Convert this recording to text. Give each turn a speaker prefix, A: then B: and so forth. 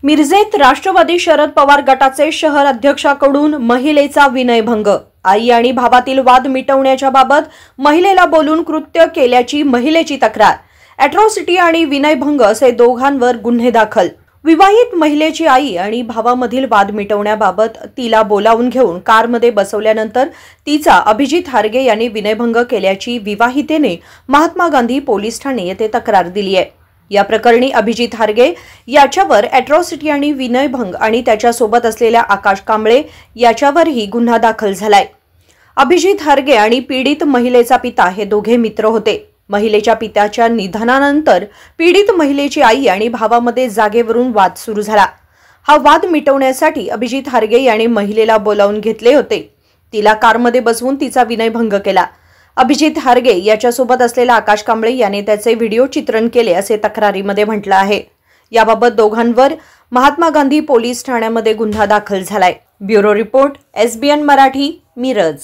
A: मिरजेत राष्ट्रवादी शरद पवार गटाचे शहर अध्यक्षाकडून महिलेचा विनयभंग। आई आणि भावातील वाद मिटवण्याच्या बाबत महिलेला बोलून कृत्य केल्याची महिलेची तक्रार। अॅट्रॉसिटी आणि विनयभंग असे दोघांवर गुन्हे दाखल। विवाहित महिलेची आई आणि भावामधील वाद मिटवण्याबाबत तिला बोलावून घेऊन कारमध्ये बसवल्यानंतर तिचा अभिजित हारगे यांनी विनयभंग केल्याची विवाहितेने महात्मा गांधी पोलीस ठाणे येथे तक्रार दिली आहे। या प्रकरणी अभिजित हारगे याच्यावर अॅट्रॉसिटी आणि विनयभंग आणि त्याच्यासोबत असलेल्या आकाश कांबळे याच्यावरही गुन्हा दाखल झालाय। अभिजित हारगे आणि पीडित महिलेचा पिता हे दोघे मित्र होते। महिलेच्या पित्याच्या निधनानंतर पीडित महिलेची आई आणि भावामध्ये जागेवरून वाद सुरू झाला। हा वाद मिटवण्यासाठी अभिजित हारगे यांनी महिलेला बोलावून घेतले होते। तिला कारमध्ये बसवून तिचा विनयभंग केला। अभिजित हारगे याच्यासोबत असलेला आकाश कांबळे याने त्याचे व्हिडिओ चित्रण केले असे तक्रारीमध्ये म्हटले आहे। याबाबत दोघांवर महात्मा गांधी पोलीस ठाण्यामध्ये गुन्हा दाखल झालाय। Bureau report, SBN Marathi, Miraj.